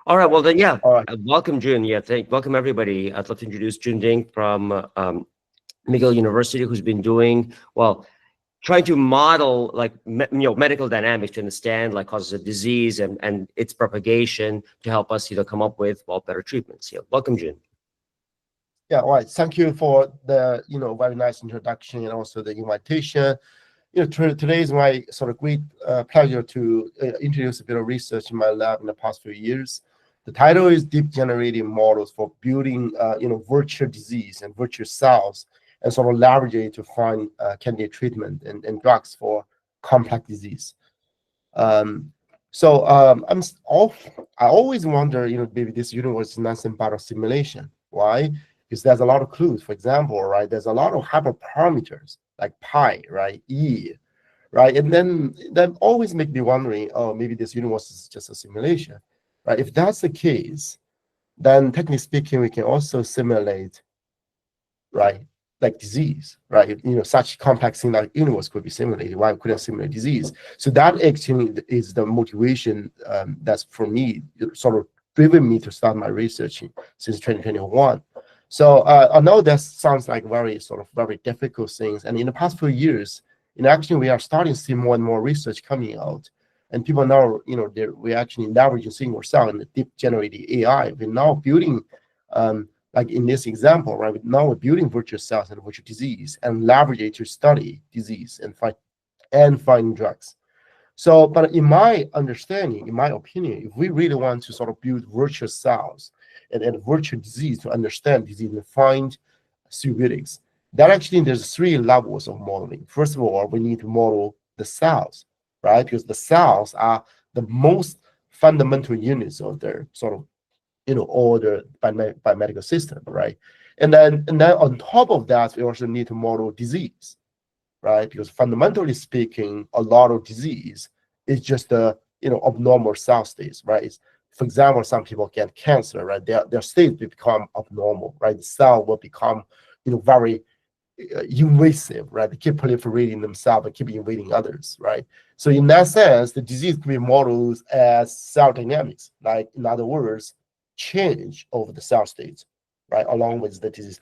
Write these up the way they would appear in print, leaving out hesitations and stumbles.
All right. Well, then, yeah. All right. Welcome, Jun. Yeah, welcome everybody. I'd love to introduce Jun Ding from McGill University, who's been doing well, trying to model like medical dynamics to understand like causes of disease and its propagation to help us come up with better treatments. Yeah. Welcome, Jun. Yeah. All right. Thank you for the very nice introduction and also the invitation. Today is my sort of great pleasure to introduce a bit of research in my lab in the past few years. The title is Deep Generative Models for Building, Virtual Disease and Virtual Cells, and sort of leverage it to find candidate treatment and drugs for complex disease. I always wonder, maybe this universe is nothing but a simulation. Why? Because there's a lot of clues. For example, right, there's a lot of hyperparameters like pi, right, e, right, and then that always make me wondering, oh, maybe this universe is just a simulation, right? If that's the case, then technically speaking, we can also simulate, right, like disease, right? Such complex thing like universe could be simulated. Why we couldn't simulate disease? So that actually is the motivation that's for me sort of driven me to start my research since 2021. So I know that sounds like very difficult things. And in the past few years, actually we are starting to see more and more research coming out. And people now, we're actually leveraging single cell and the deep generative AI. We're now building, like in this example, right? Now we're building virtual cells and virtual disease and leverage it to study disease and find drugs. So, but in my understanding, in my opinion, if we really want to sort of build virtual cells and virtual disease to understand disease and find therapeutics, that actually there's 3 levels of modeling. First of all, we need to model the cells, right? Because the cells are the most fundamental units of their sort of, all the biomedical system, right? And then on top of that, we also need to model disease, right? Because fundamentally speaking, a lot of disease is just the abnormal cell states, right? For example, some people get cancer, right? Their states will become abnormal, right? The cell will become very invasive, right? They keep proliferating themselves and keep invading others, right? So in that sense, the disease can be modeled as cell dynamics, like in other words, change over the cell states, right? Along with the disease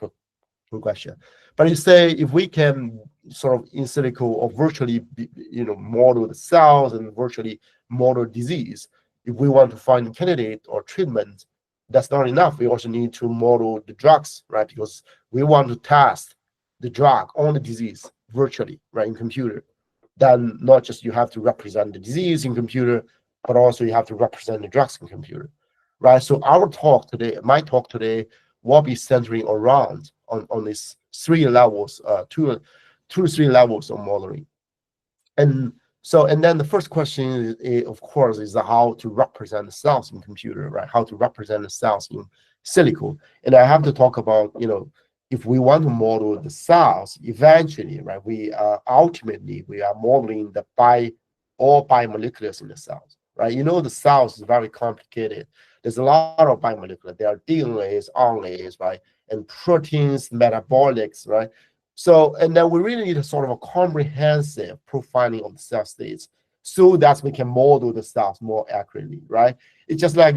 progression. But you say if we can sort of in silico or virtually, model the cells and virtually model disease, if we want to find a candidate or treatment, that's not enough. We also need to model the drugs, right? Because we want to test the drug on the disease virtually, right, in computer. Then not just you have to represent the disease in computer, but also you have to represent the drugs in computer, right? So my talk today will be centering around on these 3 levels, 2 to 3 levels of modeling. And then the first question is, of course, is how to represent the cells in computer, right? How to represent the cells in silico. And I have to talk about, if we want to model the cells, eventually, right, ultimately we are modeling all biomoleculars in the cells, right? The cells is very complicated. There's a lot of biomolecular. There are DNAs, RNAs, right, and proteins, metabolics, right? So, and then we really need a sort of a comprehensive profiling of the cell states so that we can model the cells more accurately, right? It's just like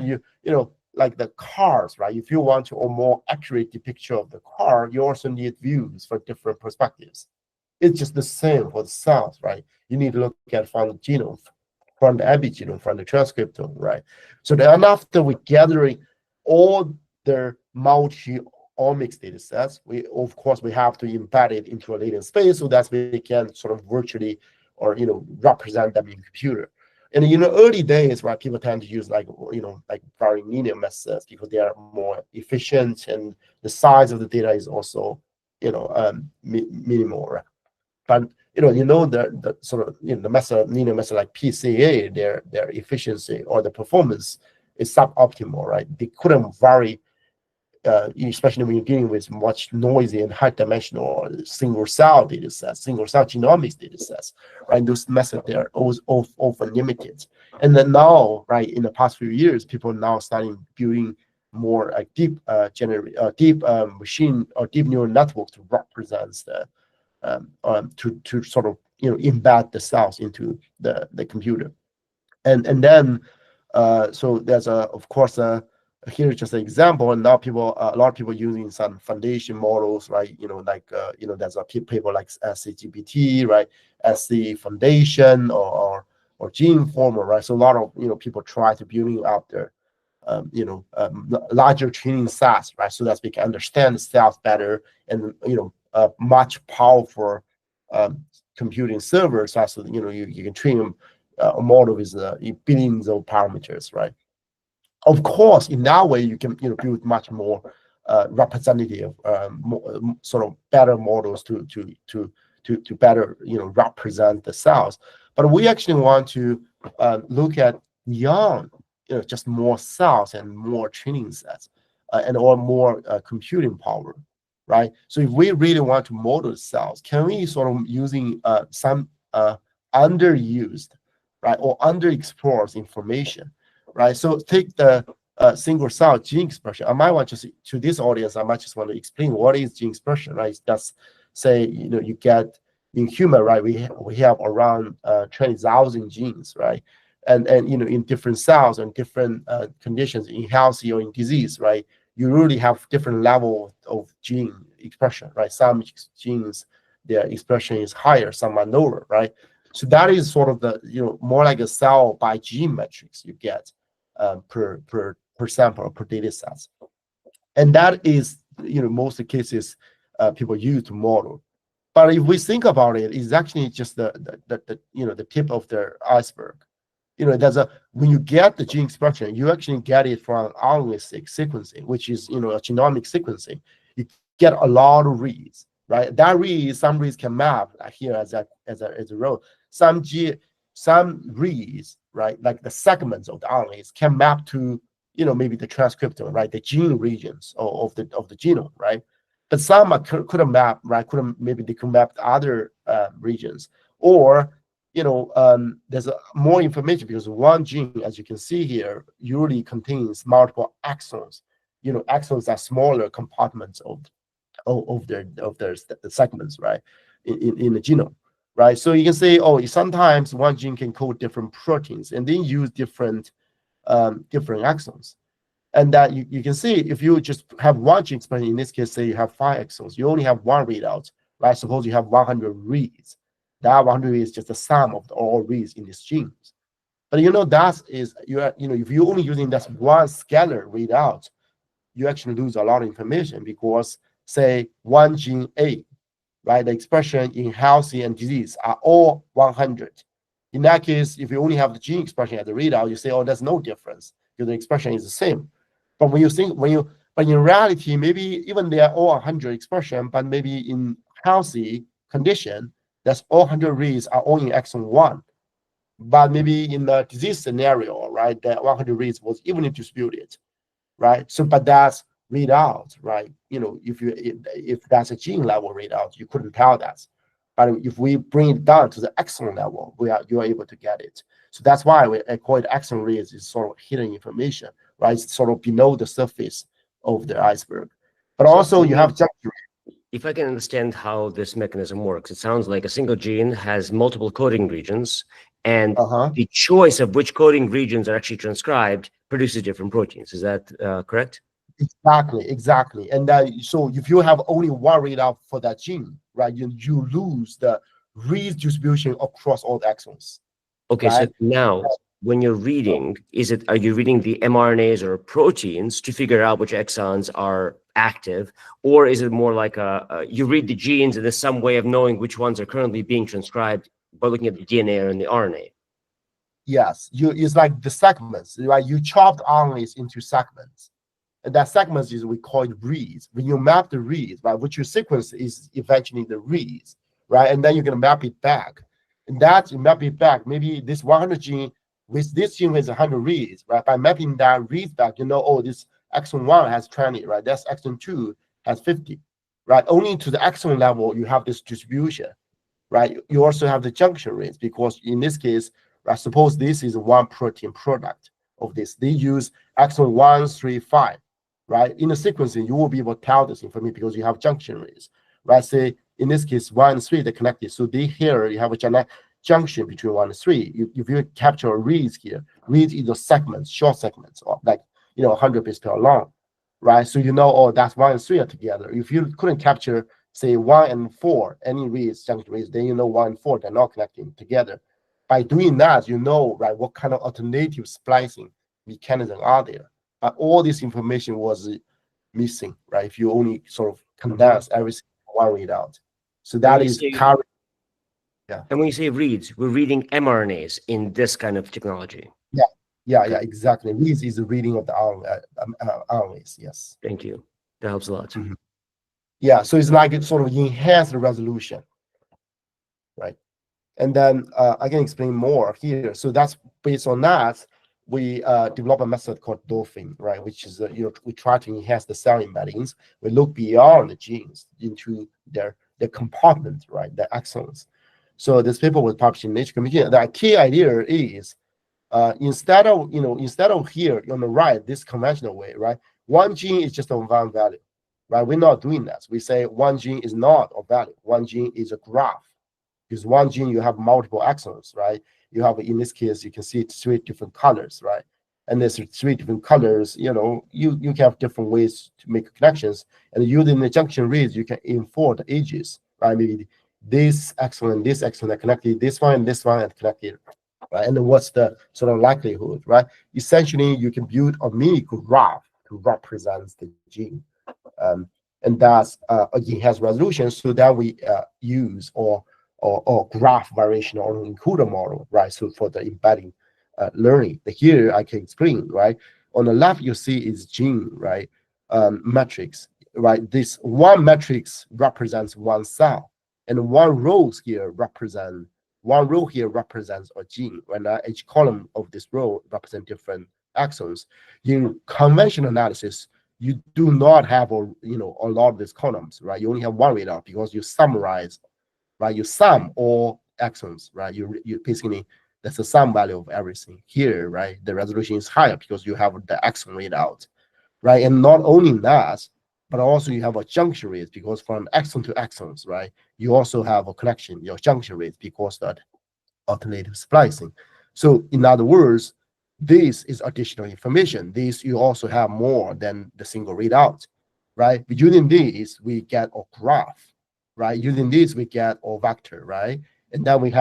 like the cars, right? If you want a more accurate depiction of the car, you also need views for different perspectives. It's just the same for the cells, right? You need to look at from the genome, from the epigenome, from the transcriptome, right? So then after we gathering all the multi-omics data sets, of course we have to embed it into a latent space so that we can sort of virtually or represent them in computer. And early days, right, people tend to use like very linear methods because they are more efficient and the size of the data is also minimal, right? But the sort of the linear method like PCA, their efficiency or the performance is suboptimal, right? They couldn't vary, especially when you're dealing with much noisy and high-dimensional single cell data sets, single cell genomics data sets, right? Those methods they are often limited. And then now, right, in the past few years, people are now starting building more like deep machine or deep neural network to represent the to sort of embed the cells into the computer, and then So there's of course here's just an example, and now a lot of people using some foundation models, right? Like there's a paper like SCGPT, right? SC Foundation or Gene Former, right? So a lot of people try to building up their larger training sets, right? So that we can understand the cells better, and much powerful computing servers, so you can train a model with billions of parameters, right? Of course, in that way, you can build much more representative, sort of better models to better represent the cells. But we actually want to look at beyond just more cells and more training sets or more computing power, right? So if we really want to model cells, can we sort of using some underused, right, or underexplored information, right? So take the single cell gene expression. I might want to this audience, I might just want to explain what is gene expression, right? That's say you get in human, right? We have around 20,000 genes, right? And in different cells and different conditions, in healthy or in disease, right? You really have different level of gene expression, right? Some genes, their expression is higher, some are lower, right? So that is sort of the more like a cell by gene matrix you get per sample or per data sets, and that is most of the cases people use to model. But if we think about it, it's actually just the tip of the iceberg. When you get the gene expression, you actually get it from RNA sequencing, which is a genomic sequencing. You get a lot of reads, right? That reads, some reads can map like here as a row. Some reads, right, like the segments of the RNAs can map to maybe the transcriptome, right, the gene regions of the genome, right? But some couldn't map, right? Maybe they could map to other regions, or there's more information because one gene, as you can see here, usually contains multiple exons. Exons are smaller compartments of their segments, right, in the genome, right? So you can say, sometimes one gene can code different proteins, and then use different exons. And that you can see, if you just have one gene expression, in this case, say you have 5 exons, you only have one readout, right? Suppose you have 100 reads. That 100 reads is just the sum of all reads in these genes. But that is, if you're only using that one scalar readout, you actually lose a lot of information, because say one gene A, right, the expression in healthy and disease are all 100. In that case, if you only have the gene expression as a readout, you say, there's no difference because the expression is the same. But but in reality, maybe even they are all 100 expression, but maybe in healthy condition, that's all 100 reads are all in exon 1. But maybe in the disease scenario, right, that 100 reads was evenly distributed, right? So, but that's readout, right? If that's a gene level readout, you couldn't tell that. But if we bring it down to the exon level, you are able to get it. So that's why I call it exon reads, is sort of hidden information, right? It's sort of below the surface of the iceberg. But also you have if I can understand how this mechanism works, it sounds like a single gene has multiple coding regions, and the choice of which coding regions are actually transcribed produces different proteins. Is that correct? Exactly. And so if you have only one readout for that gene, right, you lose the read distribution across all the exons. Okay, right? So now when you're reading, are you reading the mRNAs or proteins to figure out which exons are active, or is it more like you read the genes and there's some way of knowing which ones are currently being transcribed by looking at the DNA and the RNA? Yes, it's like the segments, right? You chopped RNAs into segments, and that segments we call it reads. When you map the reads, right, which your sequence is eventually the reads, right, and then you're gonna map it back, and that you map it back. Maybe this 100 gene with this gene with 100 reads, right? By mapping that reads back, this exon 1 has 20, right? That's exon 2 has 50, right? Only to the exon level you have this distribution, right? You also have the junction rates, because in this case, right, suppose this is one protein product of this. They use exon 1, 3, 5, right? In the sequencing, you will be able to tell this information because you have junction rates, right? Say in this case, 1 and 3, they're connected. So here you have a junction between 1 and 3. If you capture reads here, reads either segments, short segments, or like 100 base pair long, right? So oh, that's 1 and 3 are together. If you couldn't capture, say, 1 and 4, any reads, junction reads, then 1 and 4, they're not connecting together. By doing that, right, what kind of alternative splicing mechanism are there. But all this information was missing, right? If you only sort of condense everything in one readout. So that is current. Yeah. And when you say reads, we're reading mRNAs in this kind of technology. Yeah, exactly. Reads is the reading of the RNAs. Yes. Thank you. That helps a lot. Mm-hmm. Yeah, so it's like it sort of enhanced the resolution, right? And then I can explain more here. So that's based on that, we develop a method called Dolphin, right? Which is we try to enhance the cell embeddings. We look beyond the genes into their compartment, right? The exons. So this paper was published in Nature Communication. The key idea is instead of here on the right, this conventional way, right? One gene is just a one value, right? We're not doing that. We say one gene is not a value. One gene is a graph. Because one gene, you have multiple exons, right? You have, in this case, you can see it's 3 different colors, right? And there's 3 different colors, you can have different ways to make connections. And using the junction reads, you can infer the ages, right? Maybe this exon and this exon are connected, this one and this one are connected, right? And then what's the sort of likelihood, right? Essentially, you can build a mini graph to represent the gene. And that's enhanced resolution, so that we use or graph variation or encoder model, right? So for the embedding learning, here I can explain, right? On the left, you see is gene, right? Matrix, right? This one matrix represents one cell, and one row here represents a gene, right? Now, each column of this row represents different exons. In conventional analysis, you do not have a lot of these columns, right? You only have one readout because you summarize, right? You sum all exons, right? You basically, that's the sum value of everything. Here, right, the resolution is higher because you have the exon readout, right? And not only that, but also you have a junction rate, because from exon to exons, right, you also have a connection, your junction rate, because that alternative splicing. So in other words, this is additional information. This you also have more than the single readout, right? But using this, we get a graph, right? Using this, we get a vector, right? And then we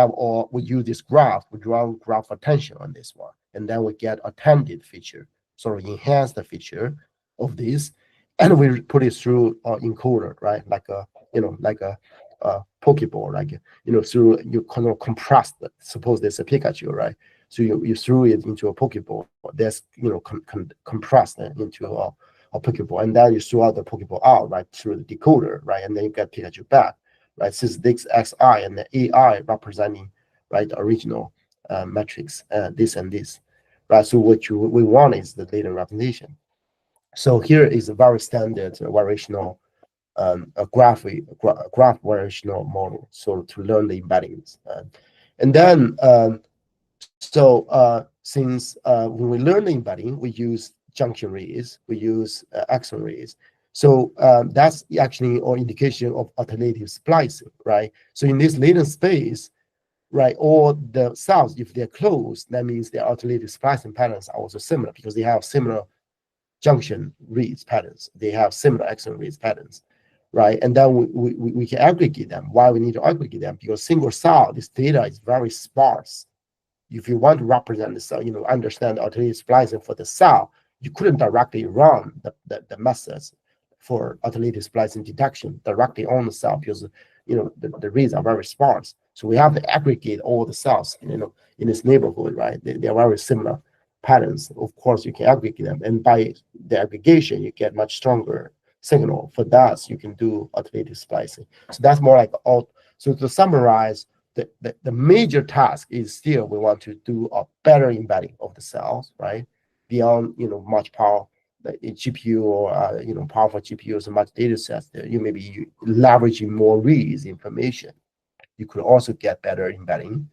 use this graph, we draw graph attention on this one, and then we get a tangent feature, sort of enhance the feature of this, and we put it through an encoder, right? Like a Pokeball, like through, you kind of compress it. Suppose there's a Pikachu, right? So you threw it into a Pokeball. That's compressed into a Pokeball, and then you throw out the Pokeball out, right, through the decoder, right, and then you get Pikachu back, right? Since this Xi and the AI representing, right, the original matrix, this and this, right? So what we want is the data representation. So here is a very standard variational a graph variational model, so to learn the embeddings. And then, since when we learn the embedding, we use junction reads, we use exon reads. So that's actually an indication of alternative splicing, right? So in this latent space, right, all the cells, if they're closed, that means their alternative splicing patterns are also similar, because they have similar junction reads patterns. They have similar exon reads patterns, right? And then we can aggregate them. Why we need to aggregate them? Because single cell, this data is very sparse. If you want to represent the cell, understand the alternative splicing for the cell, you couldn't directly run the methods for alternative splicing detection directly on the cell, because the reads are very sparse. So we have to aggregate all the cells, in this neighborhood, right? They are very similar patterns. Of course, you can aggregate them, and by the aggregation, you get much stronger signal. For that, you can do alternative splicing. So that's more like all. So to summarize, the major task is still we want to do a better embedding of the cells, right? Beyond much power, the GPU or powerful GPUs and much data sets. You may be leveraging more reads information. You could also get better embedding.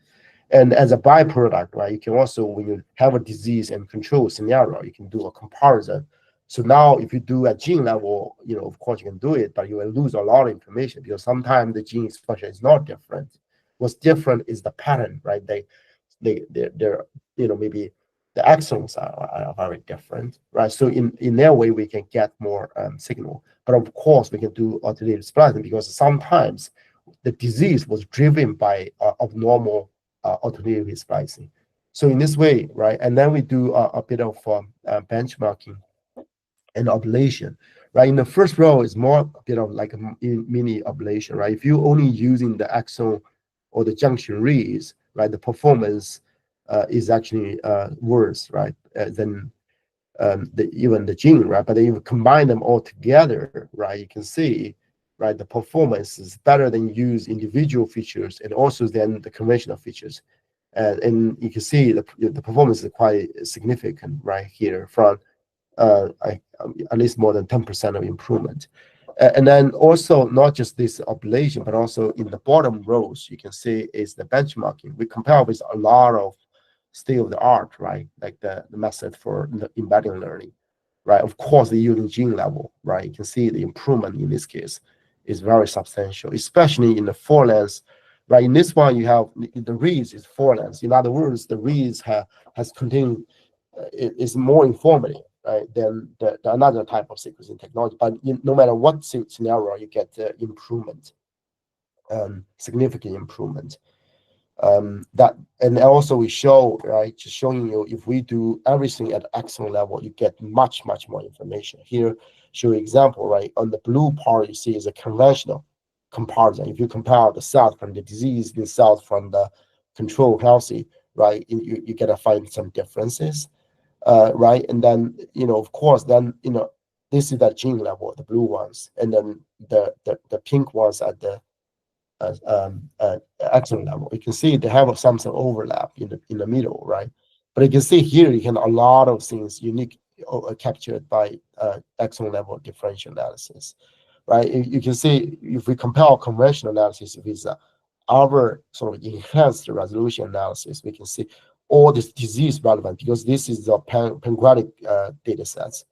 And as a byproduct, right, you can also, when you have a disease and control scenario, you can do a comparison. So now if you do at gene level, of course you can do it, but you will lose a lot of information, because sometimes the gene expression is not different. What's different is the pattern, right? They're maybe the exons are very different, right? So in their way, we can get more signal. But of course, we can do alternative splicing because sometimes the disease was driven by abnormal alternative splicing. So in this way, right, and then we do a bit of benchmarking and ablation, right? In the first row is more a bit of like a mini ablation, right? If you're only using the exon or the junction reads, right, the performance is actually worse, right, than even the gene, right? But if you combine them all together, right, you can see, right, the performance is better than use individual features and also than the conventional features. And you can see the performance is quite significant right here from at least more than 10% of improvement. And then also not just this ablation, but also in the bottom rows, you can see is the benchmarking. We compare with a lot of state of the art, right? Like the method for the embedding learning, right? Of course, they're using gene level, right? You can see the improvement in this case is very substantial, especially in the four lengths, right? In this one, you have the reads is four lengths. In other words, the reads has contained is more informative, right, than the another type of sequencing technology. But no matter what scenario, you get improvement, significant improvement. That and also we show, right, just showing you if we do everything at exon level, you get much more information. Here, show example, right? On the blue part, you see is a conventional comparison. If you compare the cells from the disease, the cells from the control healthy, right, you gotta find some differences, right? And then of course, then this is the gene level, the blue ones, and then the pink ones at the axon level. You can see they have some overlap in the middle, right? But you can see here you can a lot of things unique captured by axon level differential analysis, right? You can see if we compare conventional analysis with our sort of enhanced resolution analysis, we can see all this disease relevant because this is the pancreatic data sets,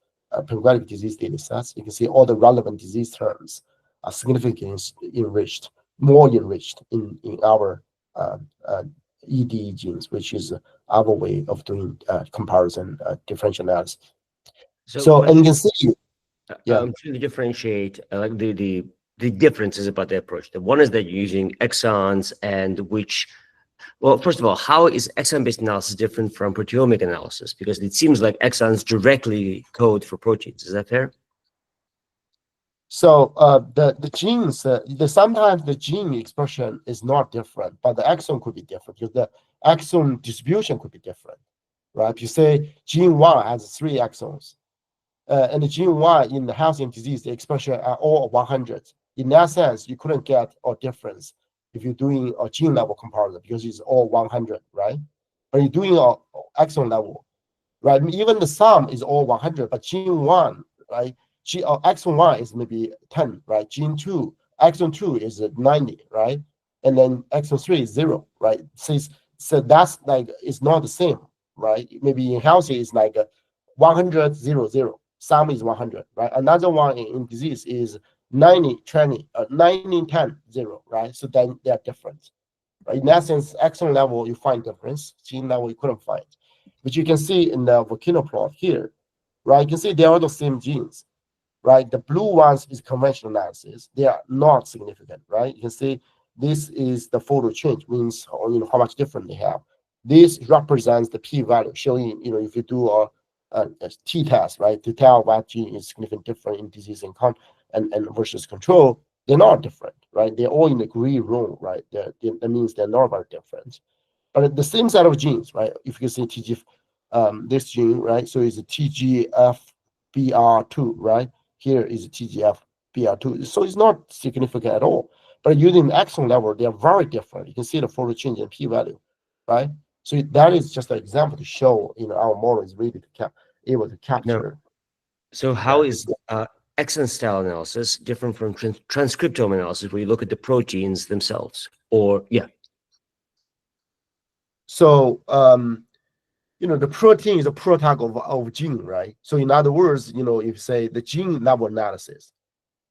pancreatic disease data sets. You can see all the relevant disease terms are significantly enriched, more enriched in our ED genes, which is our way of doing comparison differential analysis. So and you can see, yeah. To differentiate, like the differences about the approach. The one is that you're using exons and which, well, first of all, how is exon-based analysis different from proteomic analysis? Because it seems like exons directly code for proteins. Is that fair? So the genes, sometimes the gene expression is not different, but the exon could be different because the exon distribution could be different, right? If you say gene 1 has 3 exons, and the gene 1 in the health and disease, the expression are all 100. In that sense, you couldn't get a difference if you're doing a gene level comparison because it's all 100, right? But you're doing a exon level, right? Even the sum is all 100, but gene 1, right? Exon 1 is maybe 10, right? Gene 2, exon 2 is 90, right? And then exon 3 is 0, right? So that's like, it's not the same, right? Maybe in healthy is like 100, 0, 0. Sum is 100, right? Another one in disease is 90, 20, 90, 10, 0, right? So then they're different. Right? In that sense, exon level, you find difference. Gene level, you couldn't find. But you can see in the volcano plot here, right? You can see they are the same genes, right? The blue ones is conventional analysis. They are not significant, right? You can see this is the photo change, means how much different they have. This represents the p-value, showing if you do a t-test, right, to tell what gene is significantly different in disease and versus control, they're not different, right? They're all in the green room, right? That means they're not very different. But the same set of genes, right? If you can see this gene, right? So it's a TGFBR2, right? Here is TGFBR2. So it's not significant at all. But using the exon level, they are very different. You can see the photo change in p-value, right? So that is just an example to show, our model is really able to capture. So how is exon style analysis different from transcriptome analysis, where you look at the proteins themselves? Or So the protein is a product of gene, right? So in other words, if you say the gene level analysis,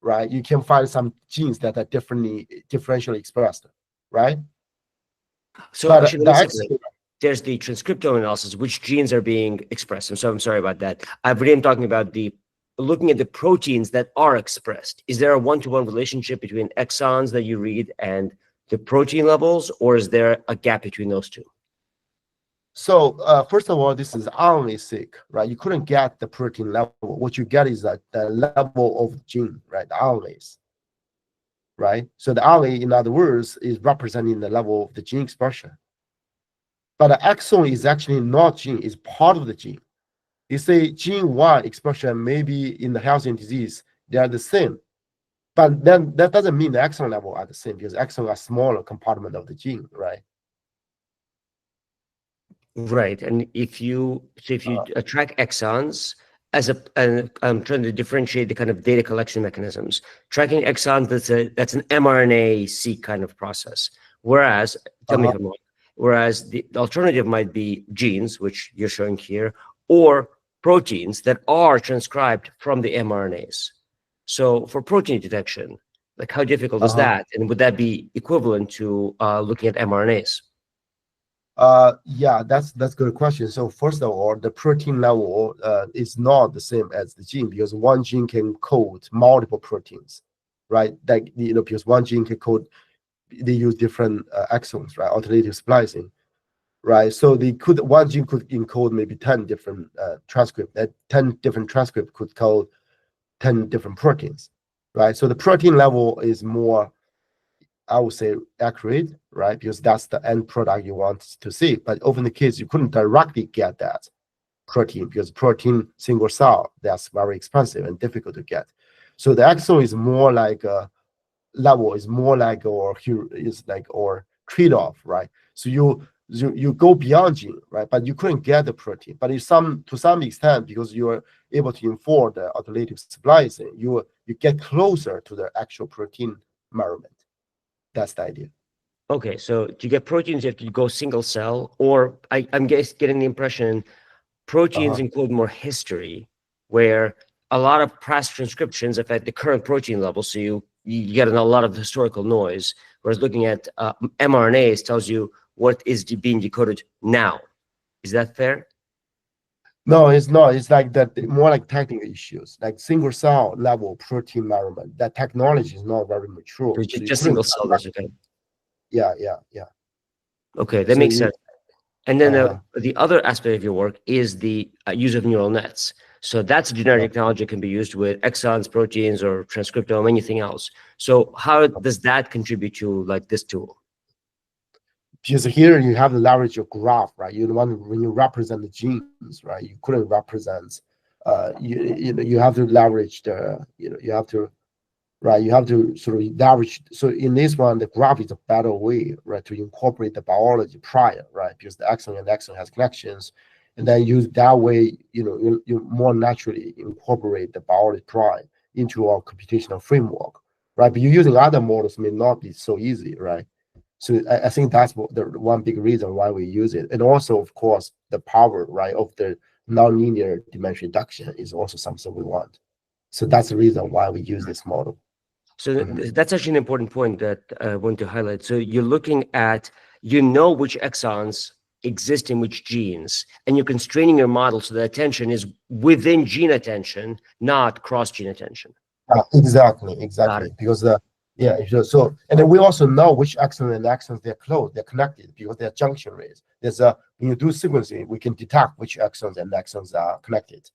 right, you can find some genes that are differentially expressed, right? So But actually, the let me separate. exon, There's the transcriptome analysis, which genes are being expressed. And so I'm sorry about that. I've been talking about the looking at the proteins that are expressed. Is there a one-to-one relationship between exons that you read and the protein levels, or is there a gap between those two? so first of all, this is RNA-seq, right? You couldn't get the protein level. What you get is that the level of gene, right? The RNAs, right? So the RNA, in other words, is representing the level of the gene expression. But the exon is actually not gene, it's part of the gene. You say gene one expression maybe in the health and disease, they are the same. But then that doesn't mean the exon level are the same because exon are smaller compartment of the gene, right? Right. And if you track exons and I'm trying to differentiate the kind of data collection mechanisms. Tracking exons, that's an mRNA-seq kind of process. Whereas, tell me if I'm wrong. Whereas the alternative might be genes, which you're showing here, or proteins that are transcribed from the mRNAs. So for protein detection, like how difficult is that? And would that be equivalent to looking at mRNAs? Yeah, that's a good question. So first of all, the protein level is not the same as the gene because one gene can code multiple proteins, right? Like because one gene can code, they use different exons, right? Alternative splicing, right? So one gene could encode maybe 10 different transcript. That 10 different transcript could code 10 different proteins, right? So the protein level is more, I would say, accurate, right? Because that's the end product you want to see. But often the case, you couldn't directly get that protein because protein single cell, that's very expensive and difficult to get. So the exon is more like a level, is more like or trade-off, right? So you go beyond gene, right? But you couldn't get the protein. But to some extent, because you're able to inform the alternative splicing, you get closer to the actual protein measurement. That's the idea. Okay, so to get proteins, you have to go single cell, or I'm getting the impression proteins include more history, where a lot of past transcriptions affect the current protein level, so you get a lot of historical noise, whereas looking at mRNAs tells you what is being decoded now. Is that fair? No, it's not. It's like that, more like technical issues, like single cell level protein measurement. That technology is not very mature. So So you just couldn't. single cell, that's okay. Yeah. Okay, that So makes sense. And then uh, the other aspect of your work is the use of neural nets. So that's a genetic technology that can be used with exons, proteins, or transcriptome, anything else. So how does that contribute to like this tool? because here you have to leverage your graph, right? When you represent the genes, right? You couldn't represent. You have to leverage you have to, right? You have to sort of leverage. So in this one, the graph is a better way, right, to incorporate the biology prior, right? Because the exon and exon has connections, and then use that way, you more naturally incorporate the biology prior into our computational framework, right? But you're using other models may not be so easy, right? So I think that's the one big reason why we use it, and also of course the power, right, of the nonlinear dimension reduction is also something we want. So that's the reason why we use this model. So that's actually an important point that I want to highlight. So you're looking at, which exons exist in which genes, and you're constraining your model so the attention is within gene attention, not cross gene attention. Exactly. Got it. Because and then we also know which axons and axons they're close, they're connected because they're junction rays. When you do sequencing, we can detect which axons and axons are connected,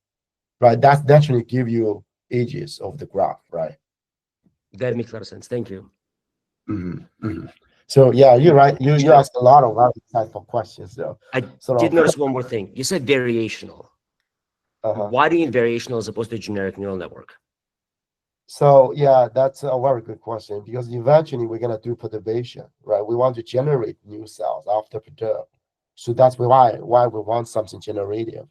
right? That naturally give you edges of the graph, right? That makes a lot of sense. Thank you. So yeah, you're right. You asked a lot of very insightful questions, though. I did notice one more thing. You said variational. Why do you need variational as opposed to generic neural network? So yeah, that's a very good question because eventually we're gonna do perturbation, right? We want to generate new cells after perturb. So that's why we want something generative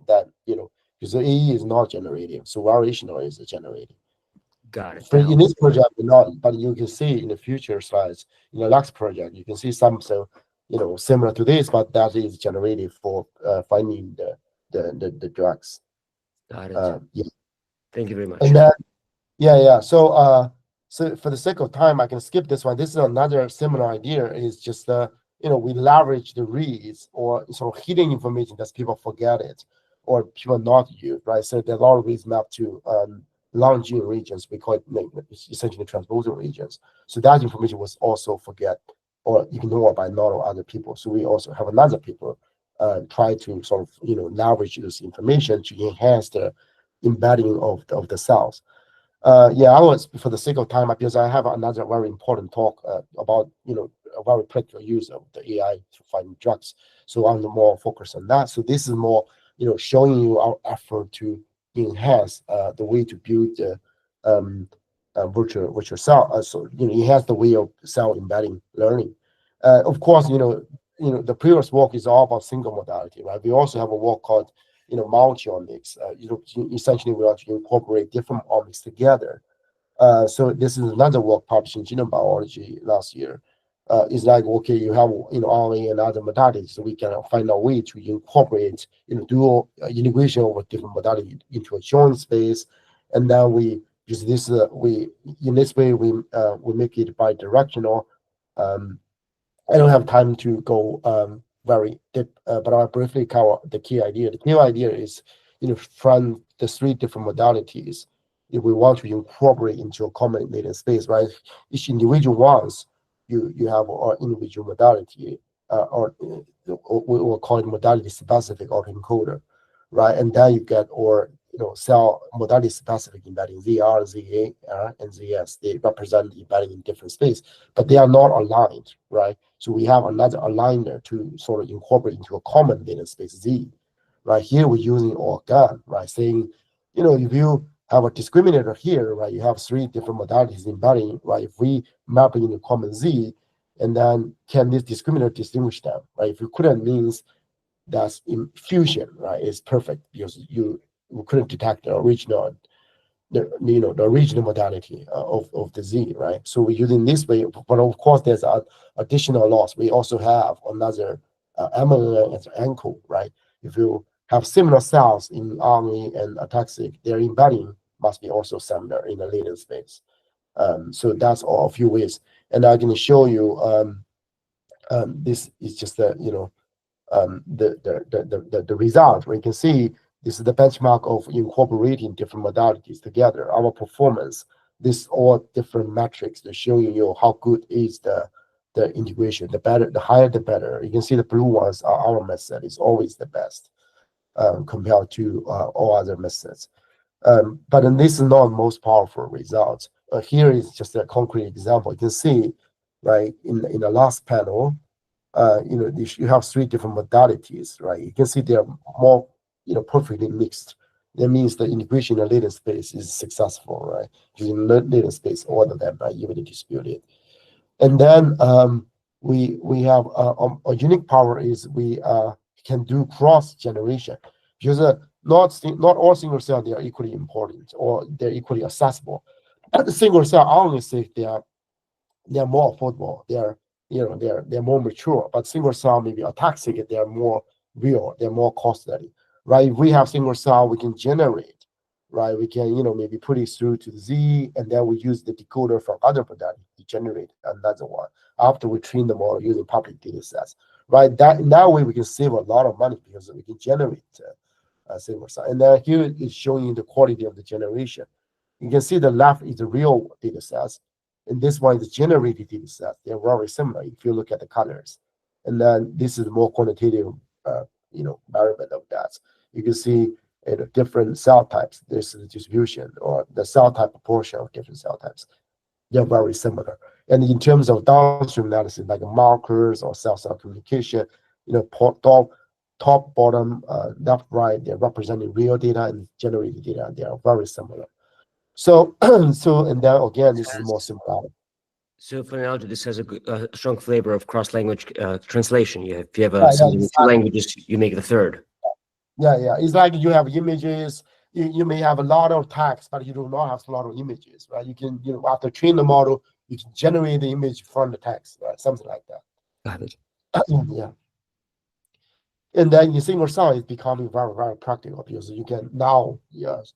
that because the AE is not generative, so variational is a generative. Got it. For in this project, not, but you can see in the future slides in the next project, you can see something similar to this, but that is generative for finding the drugs. Got it. Yeah. Thank you very much. And then yeah. So for the sake of time, I can skip this one. This is another similar idea. Is just we leverage the reads or sort of hidden information that people forget it or people not use, right? So there are a lot of reads mapped to long gene regions. We call it essentially transposing regions. So that information was also forget or ignored by a lot of other people. So we also have another people try to sort of leverage this information to enhance the embedding of the cells. Yeah, I was, for the sake of time, because I have another very important talk about a very practical use of the AI to find drugs. So I'm more focused on that. So this is more showing you our effort to enhance the way to build the virtual cell. So enhance the way of cell embedding learning. Of course, the previous work is all about single modality, right? We also have a work called multi-omics. Essentially we want to incorporate different omics together. So this is another work published in Genome Biology last year. It's like, okay, you have RNA and other modalities, so we can find a way to incorporate dual integration of different modalities into a joint space, and then we use this. In this way we make it bi-directional. I don't have time to go very deep, but I'll briefly cover the key idea. The key idea is, from the three different modalities, if we want to incorporate into a common latent space, right? Each individual ones, you have an individual modality, or we will call it modality specific autoencoder, right? And then you get cell modality specific embedding, ZR, ZA, and ZS. They represent embedding in different space, but they are not aligned, right? So we have another aligner to sort of incorporate into a common latent space Z, right? Here we're using organ, right? Saying, if you have a discriminator here, right, you have three different modalities embedding, right? If we map it into common Z, and then can this discriminator distinguish them, right? If you couldn't, means that's in fusion, right? It's perfect because you couldn't detect the original the original modality of the Z, right? So we're using this way, but of course there's an additional loss. We also have another mRNA as an anchor, right? If you have similar cells in RNA and ataxic, their embedding must be also similar in the latent space. So that's all a few ways, and I'm going to show you. This is just the result. We can see this is the benchmark of incorporating different modalities together. Our performance, this all different metrics to show you how good is the integration. The better, the higher, the better. You can see the blue ones are our method is always the best compared to all other methods. But then this is not most powerful results. Here is just a concrete example. You can see, right, in the last panel, you have three different modalities, right? You can see they are more, perfectly mixed. That means the integration in the latent space is successful, right? Using latent space, all of them are evenly distributed. And then we have a unique power is we can do cross generation, because not all single cell they are equally important or they're equally accessible. At the single cell, I only say they are more affordable. They're more mature, but single cell maybe ataxic, they are more real, they're more costly, right? If we have single cell, we can generate, right? We can, maybe put it through to the Z, and then we use the decoder from other modality to generate another one after we train the model using public data sets, right? That in that way we can save a lot of money because we can generate single cell. And then here is showing you the quality of the generation. You can see the left is the real data sets, and this one is the generated data set. They're very similar if you look at the colors. And then this is more quantitative, measurement of that. You can see different cell types. This is the distribution or the cell type proportion of different cell types. They're very similar. And in terms of downstream analysis, like markers or cell-cell communication, top, bottom, left, right, they're representing real data and generated data. They are very similar. So, and then again, this is more symbolic. So for analogy, this has a strong flavor of cross-language translation. If you have something in two languages, you make the third. Yeah. It's like you have images. You may have a lot of text, but you do not have a lot of images, right? You can, after train the model, you can generate the image from the text, right? Something like that. Got it. Yeah. And then in single cell is becoming very, very practical because you can now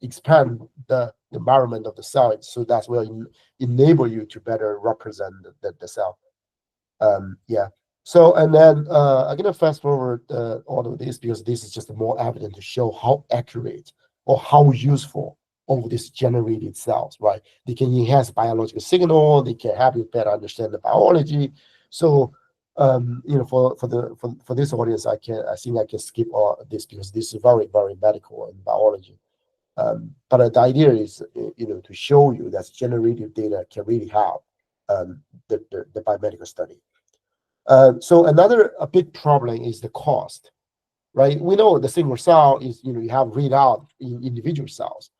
expand the environment of the cell. So that's will enable you to better represent the cell. Yeah. So, and then I'm gonna fast forward all of this because this is just more evident to show how accurate or how useful all these generated cells, right? They can enhance biological signal. They can help you better understand the biology. So, for this audience, I think I can skip all this because this is very very medical and biology. But the idea is, to show you that generative data can really help the biomedical study. So another a big problem is the cost, right? We know the single cell is, you have readout in individual cells,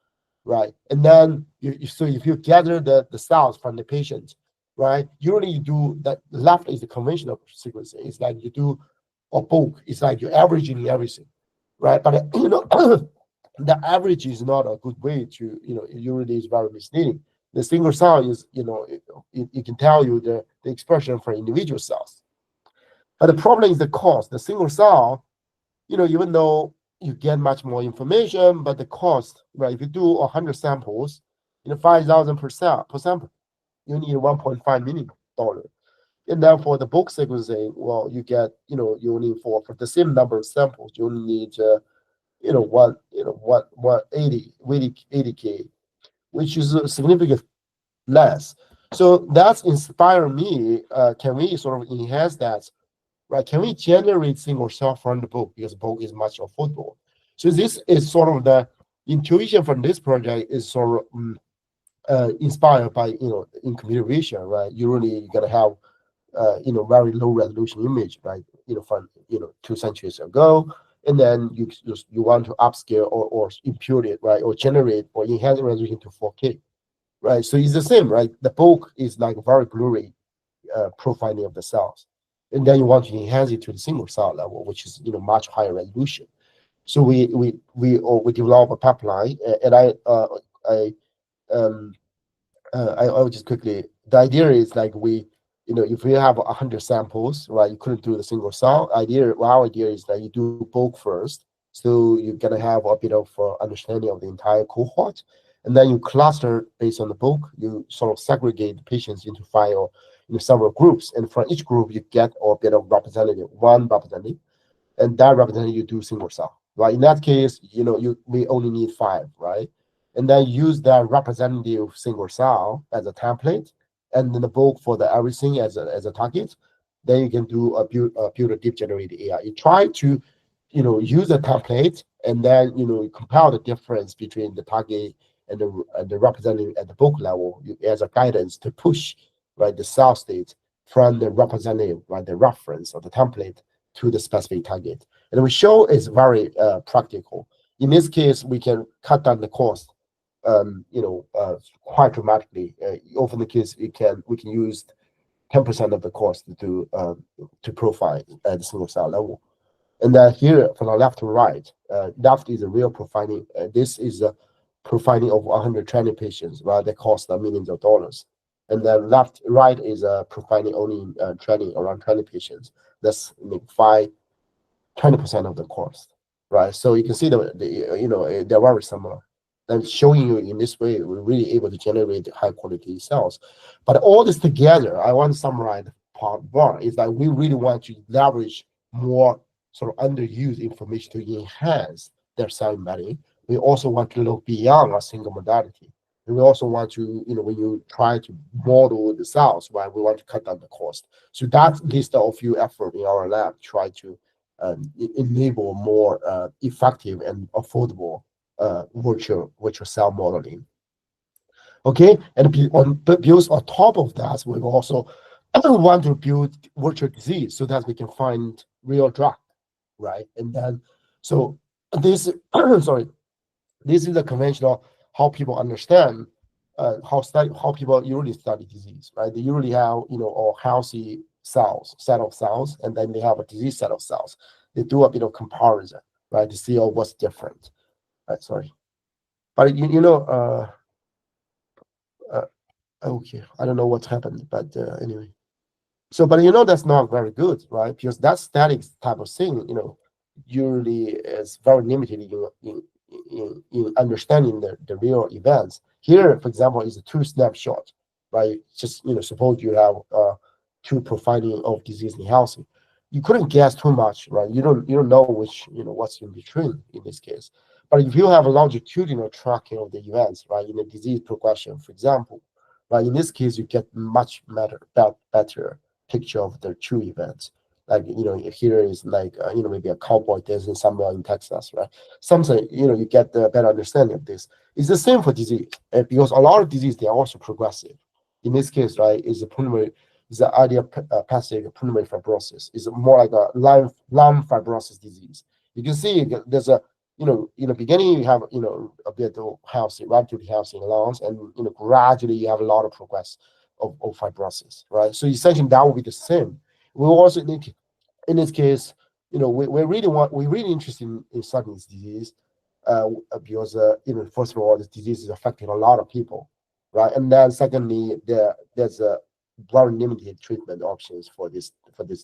right? And then so if you gather the cells from the patient, right? Usually you do that. Left is the conventional sequencing. It's like you do a bulk. It's like you're averaging everything, right? But the average is not a good way to, it usually is very misleading. The single cell is, it can tell you the expression for individual cells. But the problem is the cost. The single cell, even though you get much more information, but the cost, right? If you do 100 samples, 5,000 per sample, you need $1.5 million. And then for the bulk sequencing, well, you get, you need for the same number of samples, you only need, 80K, which is significantly less. So that's inspired me. Can we sort of enhance that? Right? Can we generate single cell from the book because the book is much affordable? So this is sort of the intuition from this project is sort of inspired by in computer vision, right? You gotta have very low resolution image, right? From 2 centuries ago, and then you want to upscale or impute it, right? Or generate or enhance the resolution to 4K, right? So it's the same, right? The book is like very blurry profiling of the cells, and then you want to enhance it to the single cell level, which is much higher resolution. So we develop a pipeline, and I will just quickly. The idea is like if you have 100 samples, right, you couldn't do the single cell. Our idea is that you do bulk first, so you're gonna have a bit of understanding of the entire cohort, and then you cluster based on the bulk. You sort of segregate the patients into 5 or several groups, and for each group you get a bit of one representative, and that representative you do single cell. Right. In that case, we only need 5, right? And then use that representative single cell as a template, and then the bulk for the everything as a target. Then you can do build a deep generated AI. You try to, use a template, and then compare the difference between the target and the representative at the bulk level as a guidance to push, right, the cell state from the representative, right, the reference or the template to the specific target. And we show it's very practical. In this case, we can cut down the cost, quite dramatically. Often the case we can use 10% of the cost to profile at the single cell level. And then here from the left to right, left is a real profiling. This is a profiling of 120 patients, right? That cost millions of dollars. And then right is a profiling only training around 20 patients. That's 20% of the cost, right? So you can see they're very similar. And showing you in this way, we're really able to generate high quality cells. But all this together, I want to summarize part 1 is that we really want to leverage more sort of underused information to enhance their cell embedding. We also want to look beyond a single modality. And we also want to, when you try to model the cells, right, we want to cut down the cost. So that list of few effort in our lab try to enable more effective and affordable virtual cell modeling. Okay, and build on top of that, we also want to build virtual disease so that we can find real drug, right? And then, so this, sorry, this is the conventional how people understand how people usually study disease, right? They usually have a healthy set of cells, and then they have a disease set of cells. They do a bit of comparison, right, to see what's different. Right, sorry, but okay, I don't know what's happened, but anyway. So, but that's not very good, right? Because that static type of thing, usually is very limited in understanding the real events. Here, for example, is a 2 snapshot, right? Just suppose you have 2 profiling of disease in healthy. you couldn't guess too much, right? You don't know which, what's in between in this case. But if you have a longitudinal tracking of the events, right, in the disease progression, for example, right, in this case, you get much better picture of the true events. Like, here is like, maybe a cowboy dancing somewhere in Texas, right? Something, you get the better understanding of this. It's the same for disease, because a lot of disease, they are also progressive. In this case, right, is the pulmonary, is the idiopathic pulmonary fibrosis. It's more like a lung fibrosis disease. You can see there's a, in the beginning you have, a bit of healthy, relatively healthy lungs, and gradually you have a lot of progress of fibrosis, right? So essentially that will be the same. We also need, in this case, we're really interested in studying this disease, because first of all, this disease is affecting a lot of people, right? And then secondly, there's a very limited treatment options for this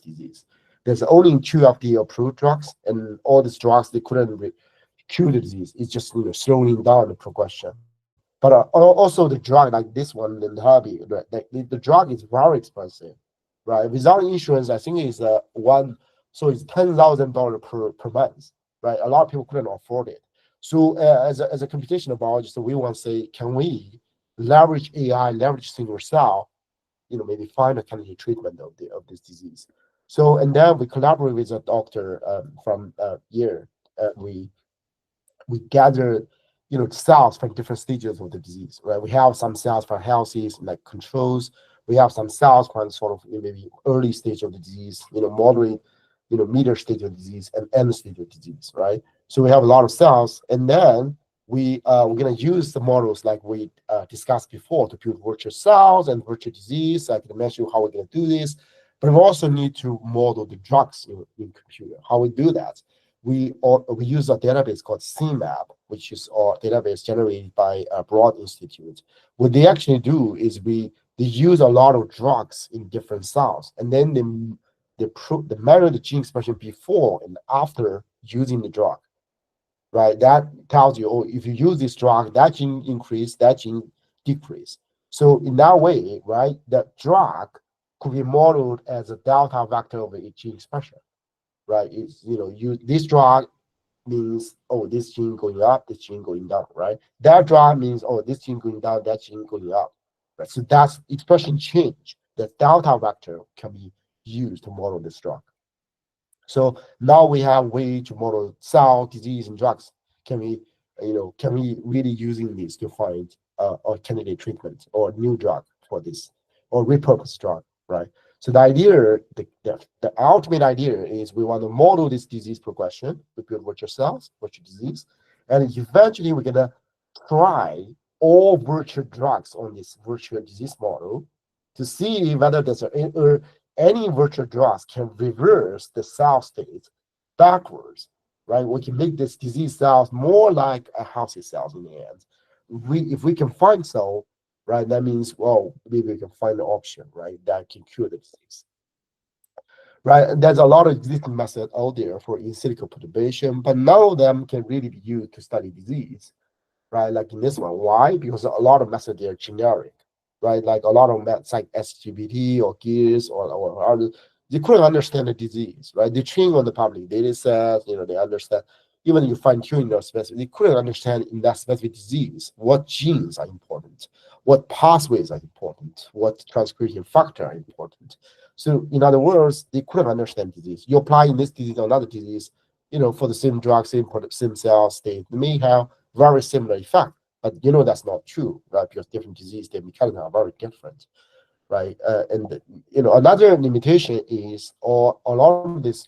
disease. There's only 2 FDA approved drugs, and all these drugs, they couldn't cure the disease. It's just slowing down the progression. But also the drug like this one, the hobby, the drug is very expensive, right? Without insurance, I think it's so it's $10,000 per month, right? A lot of people couldn't afford it. So as a computational biologist, we want to say, can we leverage AI, leverage single cell, maybe find a candidate treatment of this disease? So, and then we collaborate with a doctor from here. We gather, cells from different stages of the disease, right? We have some cells for healthy, like controls. We have some cells from sort of maybe early stage of the disease, moderate, middle stage of disease, and end stage of disease, right? So we have a lot of cells, and then we're gonna use the models like we discussed before to build virtual cells and virtual disease. I can mention how we're gonna do this, but we also need to model the drugs in computer. How we do that? We use a database called CMAP, which is a database generated by Broad Institute. What they actually do is they use a lot of drugs in different cells, and then they measure the gene expression before and after using the drug, right? That tells you, oh, if you use this drug, that gene increase, that gene decrease. So in that way, right, that drug could be modeled as a delta vector of a gene expression, right? It's, this drug means, oh, this gene going up, this gene going down, right? That drug means, oh, this gene going down, that gene going up, right? So that's expression change. The delta vector can be used to model this drug. So now we have way to model cell, disease, and drugs. Can we really using this to find a candidate treatment or new drug for this, or repurposed drug, right? So the idea, the ultimate idea is we want to model this disease progression with virtual cells, virtual disease, and eventually we're gonna try all virtual drugs on this virtual disease model to see whether there's any virtual drugs can reverse the cell state backwards, right? We can make this disease cells more like a healthy cells in the end. If we can find so, right, that means, well, maybe we can find an option, right, that can cure the disease. Right, and there's a lot of existing methods out there for in-silico perturbation, but none of them can really be used to study disease, right? Like in this one. Why? Because a lot of methods, they're generic, right? Like a lot of methods like SGPT or GIS or others, they couldn't understand the disease, right? They train on the public data sets, they understand, even if you fine-tune their specific, they couldn't understand in that specific disease what genes are important, what pathways are important, what transcription factor are important. So in other words, they couldn't understand disease. You apply in this disease or another disease, for the same drug, same cell state, they may have very similar effect, but that's not true, right? Because different disease, their mechanisms are very different, right? And another limitation is, a lot of this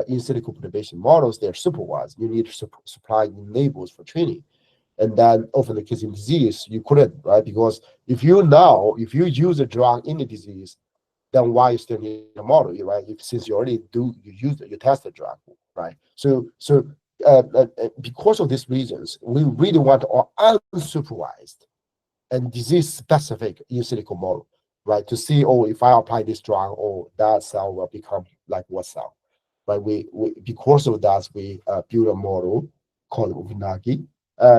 in-silico perturbation models, they're supervised. You need to supply labels for training. And then often the case in disease, you couldn't, right? Because if you use a drug in the disease, then why you still need a model, right? Since you already you test the drug, right? So because of these reasons, we really want unsupervised and disease-specific in-silico model, right? To see, oh, if I apply this drug, oh, that cell will become like what cell, right? Because of that, we build a model called Uvinagi.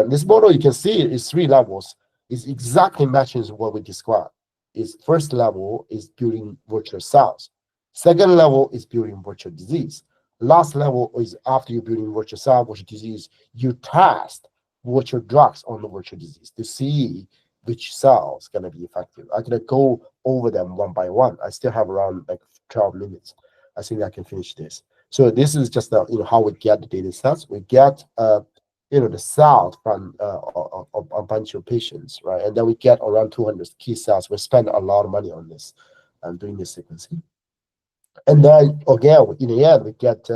This model, you can see, is 3 levels. It exactly matches what we described. Its first level is building virtual cells. Second level is building virtual disease. Last level is after you're building virtual cell, virtual disease, you test virtual drugs on the virtual disease to see which cells gonna be effective. I'm gonna go over them one by one. I still have around like 12 minutes. I think I can finish this. So this is just how we get the data sets. We get the cells from a bunch of patients, right? And then we get around 200 key cells. We spend a lot of money on this and doing this sequencing. And then again, in the end, we get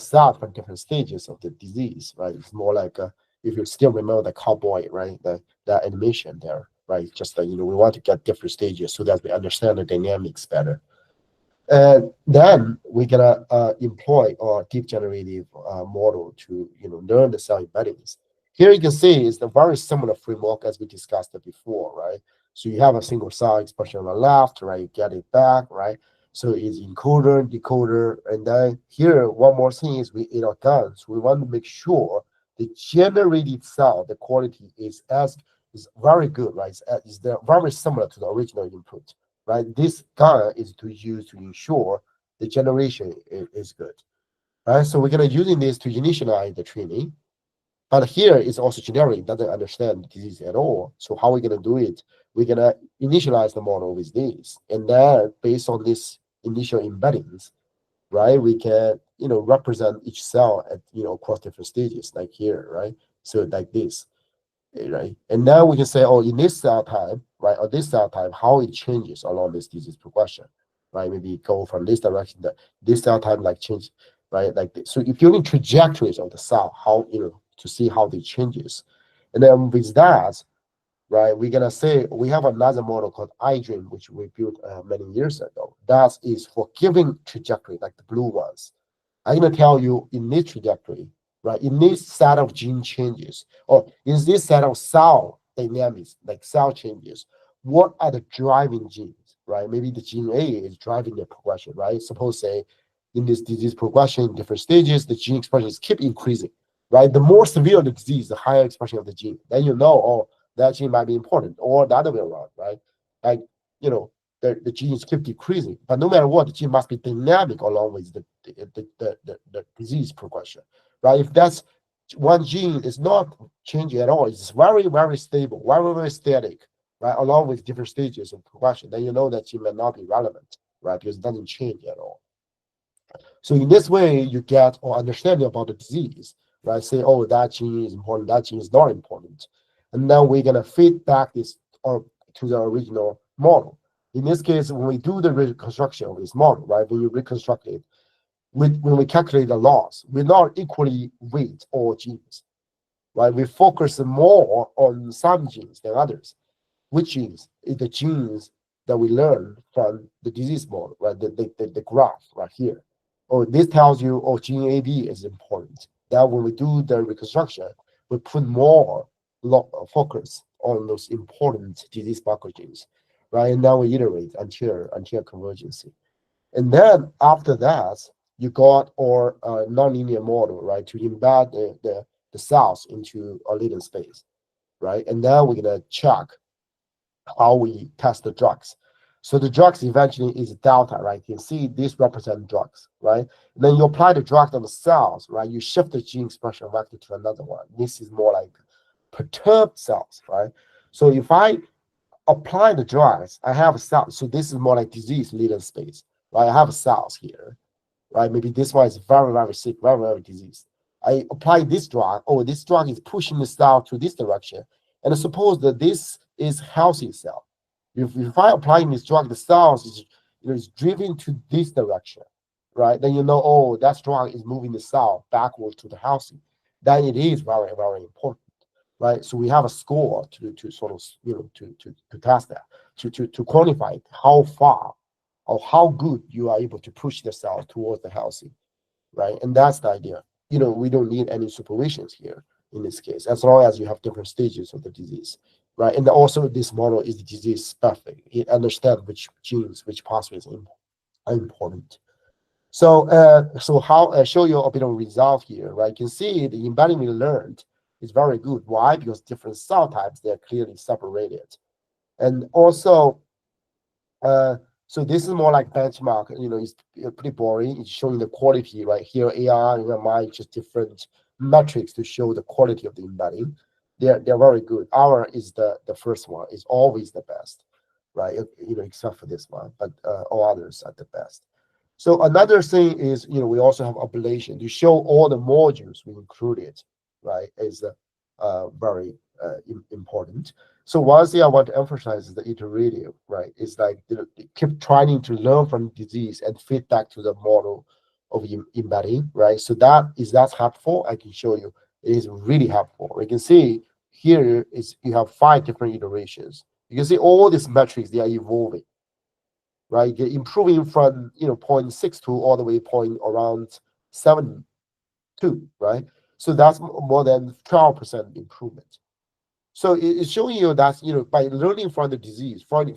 cells from different stages of the disease, right? It's more like if you still remember the cowboy, right? The animation there, right? Just we want to get different stages so that we understand the dynamics better. And then we're gonna employ our deep generative model to learn the cell embeddings. Here you can see it's a very similar framework as we discussed it before, right? So you have a single cell expression on the left, right? You get it back, right? So it's encoder, decoder, and then here one more thing is in our guns, we want to make sure the generated cell, the quality is very good, right? Is very similar to the original input. Right, this gun is to use to ensure the generation is good. Right, so we're gonna using this to initialize the training, but here it's also generic, doesn't understand the disease at all. So how are we gonna do it? We're gonna initialize the model with this, and then based on this initial embeddings, right, we can represent each cell at across different stages, like here, right? So like this. Right? And now we can say, oh, in this cell type, right, or this cell type, how it changes along this disease progression, right? Maybe go from this direction, this cell type like change, right? Like this. So if you need trajectories of the cell, how to see how they changes, and then with that, right, we're gonna say we have another model called iDream, which we built many years ago. That is for giving trajectory, like the blue ones. I'm going to tell you in this trajectory, right, in this set of gene changes, or in this set of cell dynamics, like cell changes, what are the driving genes, right? Maybe the gene A is driving the progression, right? Suppose, say, in this disease progression, in different stages, the gene expressions keep increasing, right? The more severe the disease, the higher expression of the gene. Then oh, that gene might be important, or the other way around, right? Like, the genes keep decreasing, but no matter what, the gene must be dynamic along with the disease progression, right? If that's one gene is not changing at all, it's very, very stable, very, very static, right? Along with different stages of progression, then that gene may not be relevant, right? Because it doesn't change at all. So in this way, you get or understanding about the disease, right? Say, oh, that gene is important, that gene is not important. And then we're gonna feed back this to the original model. In this case, when we do the reconstruction of this model, right, when you reconstruct it, when we calculate the loss, we not equally weight all genes, right? We focus more on some genes than others. Which genes is the genes that we learn from the disease model, right? The graph right here. Oh, this tells you, oh, gene AB is important. That when we do the reconstruction, we put more focus on those important disease marker genes, right? And now we iterate until convergence. And then after that, you got our nonlinear model, right, to embed the cells into a little space, right? And now we're gonna check how we test the drugs. So the drugs eventually is delta, right? You can see this represents drugs, right? And then you apply the drug on the cells, right? You shift the gene expression vector to another one. This is more like perturbed cells, right? So if I apply the drugs, I have a cell. So this is more like disease little space, right? I have cells here, right? Maybe this one is very, very sick, very, very diseased. I apply this drug. Oh, this drug is pushing the cell to this direction. And suppose that this is healthy cell. If I apply this drug, the cells is driven to this direction, right? Then oh, that drug is moving the cell backwards to the healthy. Then it is very, very important, right? So we have a score to sort of to test that, to quantify how far or how good you are able to push the cell towards the healthy, right? And that's the idea. We don't need any supervisions here in this case, as long as you have different stages of the disease, right? And also this model is disease specific. It understands which genes, which pathways are important. So, how I show you a bit of result here, right? You can see the embedding we learned is very good. Why? Because different cell types, they're clearly separated. And also, So this is more like benchmark. It's pretty boring. It's showing the quality right here. AR and MI just different metrics to show the quality of the embedding. They're very good. Our is the first one. Is always the best, right? Except for this one, but all others are the best. So another thing is, we also have ablation to show all the modules we included, right? Is very important. So one thing I want to emphasize is the iterative, right? It's like keep trying to learn from disease and feed back to the model of embedding, right? So that's helpful. I can show you it is really helpful. You can see here is you have 5 different iterations. You can see all these metrics, they are evolving, right? You're improving from 0.62 all the way point around 7.2, right? So that's more than 12% improvement. So it's showing you that by learning from the disease, from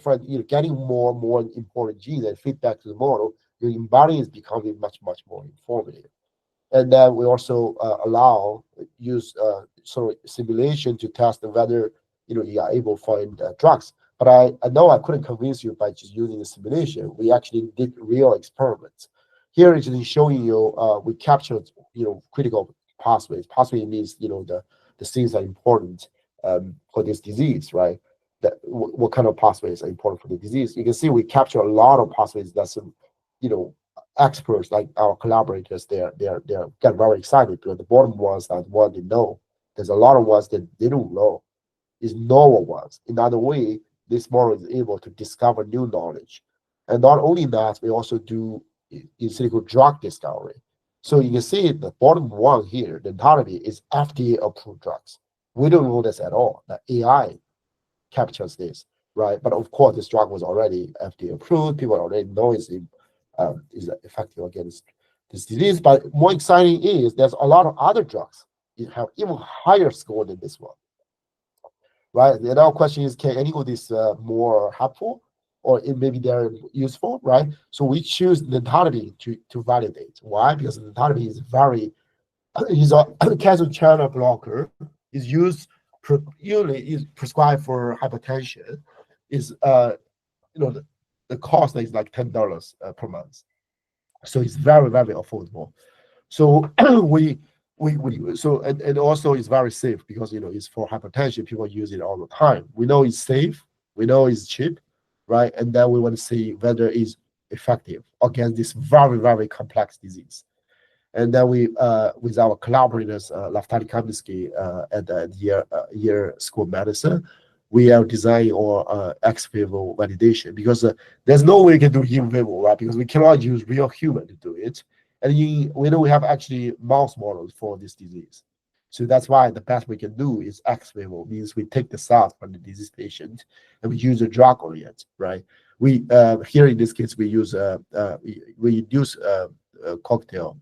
getting more and more important genes and feedback to the model, your embedding is becoming much more informative. And then we also use sort of simulation to test whether you are able to find drugs. But I know I couldn't convince you by just using the simulation. We actually did real experiments. Here it's just showing you we captured critical pathways. Pathway means the things that are important for this disease, right? What kind of pathways are important for the disease? You can see we capture a lot of pathways that's experts like our collaborators, they get very excited because the bottom ones are the ones they know. There's a lot of ones that they don't know. Is novel ones. In other way, this model is able to discover new knowledge. And not only that, we also do in silico drug discovery. So you can see the bottom one here, the entirety is FDA approved drugs. We don't know this at all. The AI captures this, right? But of course, this drug was already FDA approved. People already know is effective against this disease. But more exciting is there's a lot of other drugs that have even higher score than this one, right? The other question is, can any of these more helpful, or maybe they're useful, right? So we choose lenalidomide to validate. Why? Because lenalidomide is is a calcium channel blocker. Is used usually is prescribed for hypertension. Is the cost is like $10 per month, so it's very affordable. So and also it's very safe because it's for hypertension. People use it all the time. We know it's safe. We know it's cheap, right? And then we want to see whether it's effective against this very complex disease. And then we, with our collaborators, Laftali Kaminsky at the Year School of Medicine, we are designing our ex vivo validation because there's no way we can do in vivo, right? Because we cannot use real human to do it. And we know we have actually mouse models for this disease. So that's why the best we can do is ex vivo, means we take the cells from the disease patient and we use a drug on it, right? We here in this case we use a cocktail.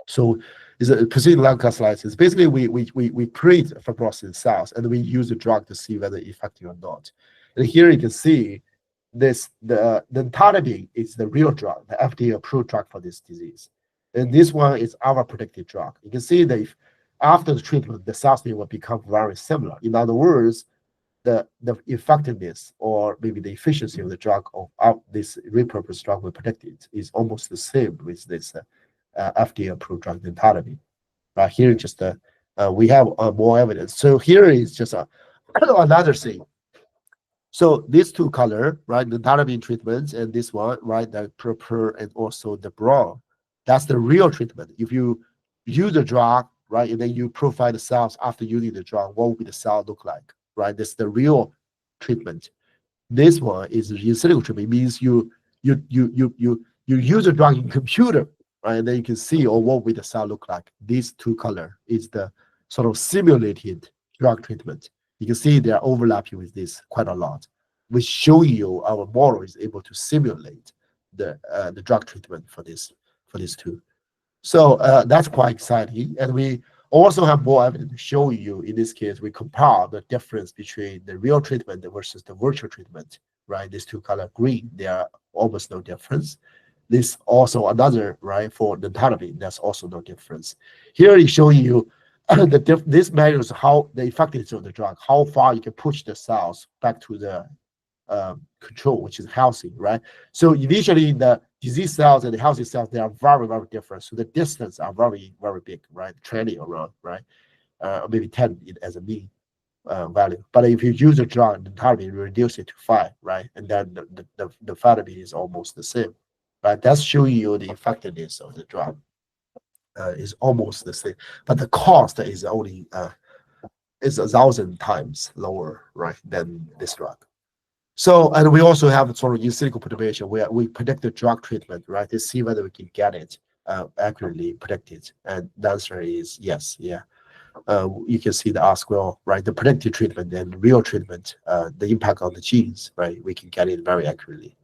So it's a precision lung-class slices. Basically, we create fibrosis cells and we use the drug to see whether it's effective or not. And here you can see this the entirety is the real drug, the FDA-approved drug for this disease. And this one is our predicted drug. You can see that if after the treatment, the cells will become very similar. In other words, the effectiveness or maybe the efficiency of the drug of this repurposed drug we predicted is almost the same with this FDA-approved drug entirety. Here, just we have more evidence. So here is just another thing. So these two color, right, the entirety treatments, and this one, right, the purple and also the brown, that's the real treatment. If you use the drug, right, and then you profile the cells after using the drug, what will the cell look like, right? This is the real treatment. This one is in-silico treatment. It means you use the drug in computer, right? And then you can see what will the cell look like. These two color is the sort of simulated drug treatment. You can see they are overlapping with this quite a lot, which show you our model is able to simulate the drug treatment for these two. So that's quite exciting. And we also have more evidence to show you. In this case, we compare the difference between the real treatment versus the virtual treatment, right? These two color green, they are almost no difference. This also another, right, for the entirety, there's also no difference. Here is showing you this measures how the effectiveness of the drug, how far you can push the cells back to the control, which is healthy, right? So initially, the disease cells and the healthy cells, they are very, very different. So the distance are very, very big, right? Trending around, right? Maybe 10 as a mean value. But if you use a drug, the target, you reduce it to 5, right? And then the fidelity is almost the same, right? That's showing you the effectiveness of the drug is almost the same, but the cost is only is 1,000 times lower, right, than this drug. So, and we also have sort of in-silico perturbation where we predict the drug treatment, right, to see whether we can get it accurately predicted. And the answer is yes, yeah. You can see the R-square, right, the predicted treatment and real treatment, the impact on the genes, right, we can get it very accurately.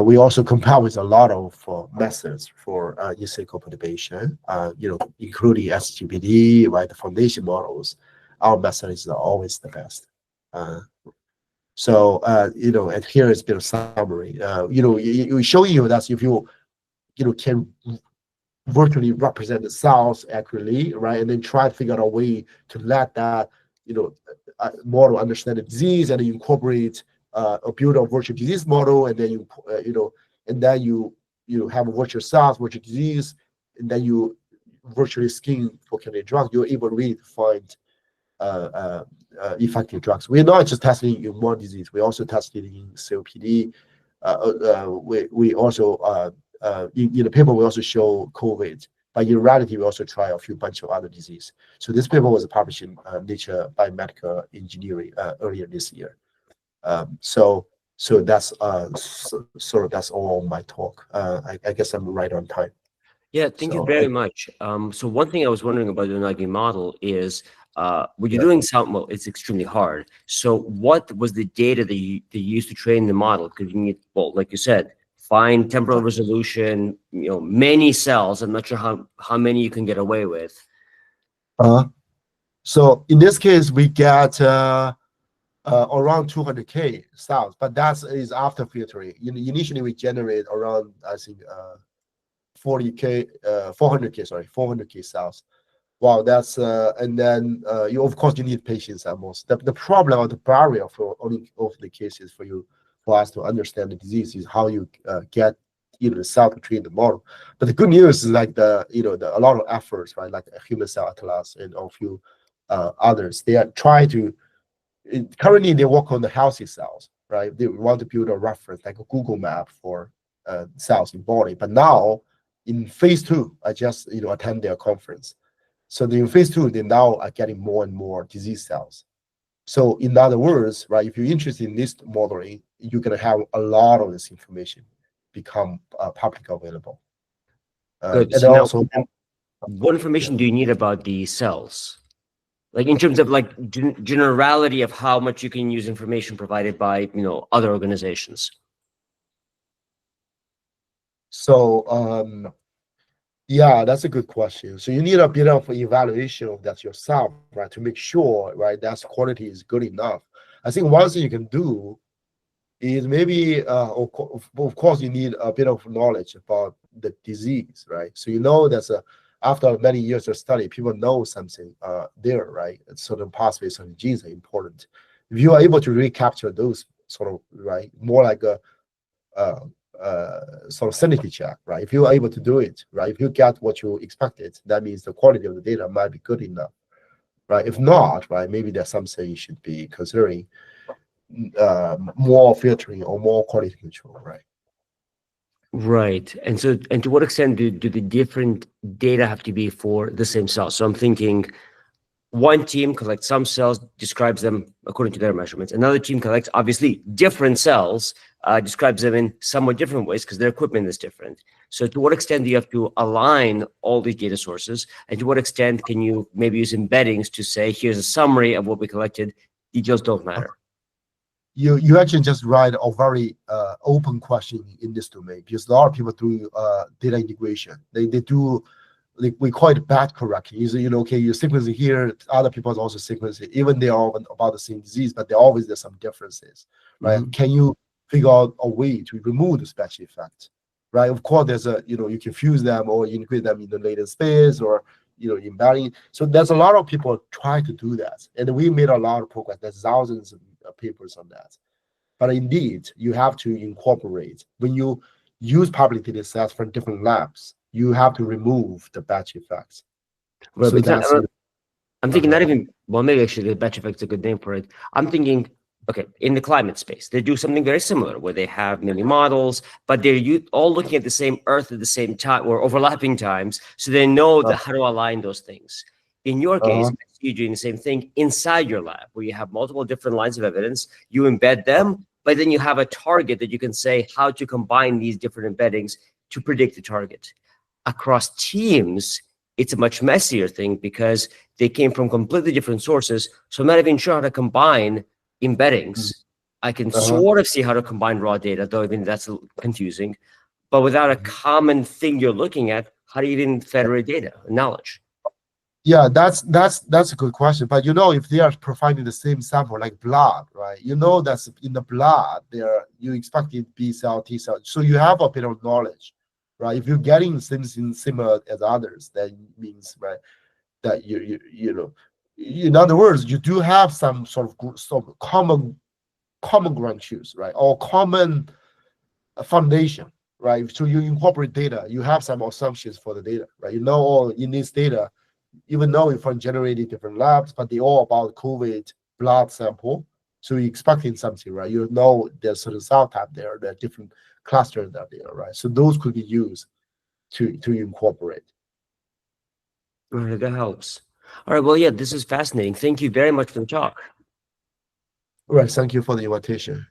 We also compare with a lot of methods for in-silico perturbation, including SGPD, right, the foundation models. Our method is always the best. And here is a bit of summary. We show you that if you, can virtually represent the cells accurately, right, and then try to figure out a way to let that, model understand the disease, and you incorporate a build a virtual disease model, and then you have a virtual cells, virtual disease, and then you virtually skin for candidate drug. You're able really to find effective drugs. We're not just testing in one disease. We also tested in COPD. We also in the paper we also show COVID, but in reality we also try a few bunch of other diseases. So this paper was published in Nature Biomedical Engineering earlier this year. So that's that's all my talk. I guess I'm right on time. Yeah, thank you very much. So one thing I was wondering about the Unagi model is when you're doing some, well, it's extremely hard. So what was the data that you used to train the model? Because you need, well, like you said, fine temporal resolution, many cells. I'm not sure how many you can get away with. So in this case, we get around 200K cells, but that is after filtering. Initially, we generate around, I think, 400K cells. Wow, that's and then of course you need patience at most. The problem or the barrier for only of the cases for us to understand the disease is how you get the cell to treat the model. But the good news is like a lot of efforts, right, like a human cell atlas and a few others, they are trying to currently they work on the healthy cells, right? They want to build a reference like a Google map for cells in body. But now in phase 2, I just attend their conference. So in phase 2, they now are getting more and more disease cells. So in other words, right, if you're interested in this modeling, you're going to have a lot of this information become publicly available. Good. So now, what information do you need about the cells? Like in terms of like generality of how much you can use information provided by other organizations. So yeah, that's a good question. So you need a bit of evaluation of that yourself, right, to make sure, right, that quality is good enough. I think one thing you can do is maybe, of course, you need a bit of knowledge about the disease, right? So that after many years of study, people know something there, right? Certain pathways, certain genes are important. If you are able to recapture those sort of, right, more like a sort of sanity check, right? If you are able to do it, right, if you get what you expected, that means the quality of the data might be good enough, right? If not, right, maybe there's something you should be considering more filtering or more quality control, right? Right. And to what extent do the different data have to be for the same cell? So I'm thinking one team collects some cells, describes them according to their measurements. Another team collects obviously different cells, describes them in somewhat different ways because their equipment is different. So to what extent do you have to align all these data sources? And to what extent can you maybe use embeddings to say, here's a summary of what we collected, details don't matter? You actually just write a very open question in this domain, because a lot of people do data integration. They do, like, we call it bad correcting. Okay, you're sequencing here, other people are also sequencing, even they are about the same disease, but there's some differences, right? Mm-hmm. Can you figure out a way to remove the spatial effect, right? Of course, there's you can fuse them or integrate them in the latent space or embedding. So there's a lot of people try to do that, and we made a lot of progress. There's thousands of papers on that. But indeed, you have to incorporate when you use public data sets from different labs. You have to remove the batch effects. Right, So but it's not, that's I'm thinking not even, well, maybe actually the batch effect's a good name for it. I'm thinking, okay, in the climate space, they do something very similar where they have many models, but they're all looking at the same Earth at the same time or overlapping times. So they know that how to align those things. In your case, I see you doing the same thing inside your lab where you have multiple different lines of evidence, you embed them, but then you have a target that you can say how to combine these different embeddings to predict the target. Across teams, it's a much messier thing because they came from completely different sources. So I'm not even sure how to combine embeddings. I can sort of see how to combine raw data, though even that's confusing. But without a common thing you're looking at, how do you even federate data, knowledge? Yeah, that's a good question. But if they are providing the same sample like blood, right? That's in the blood there you expected B cell, T cell. So you have a bit of knowledge, right? If you're getting something similar as others, that means, right, that you know, in other words, you do have some sort of common ground truths, right? Or common foundation, right? So you incorporate data, you have some assumptions for the data, right? In this data, even though it's from generated different labs, but they all about COVID blood sample. So you're expecting something, right? There's certain cell type there are different clusters that there, right? So those could be used to incorporate. All right, that helps. All right, well, yeah, this is fascinating. Thank you very much for the talk. All right, thank you for the invitation.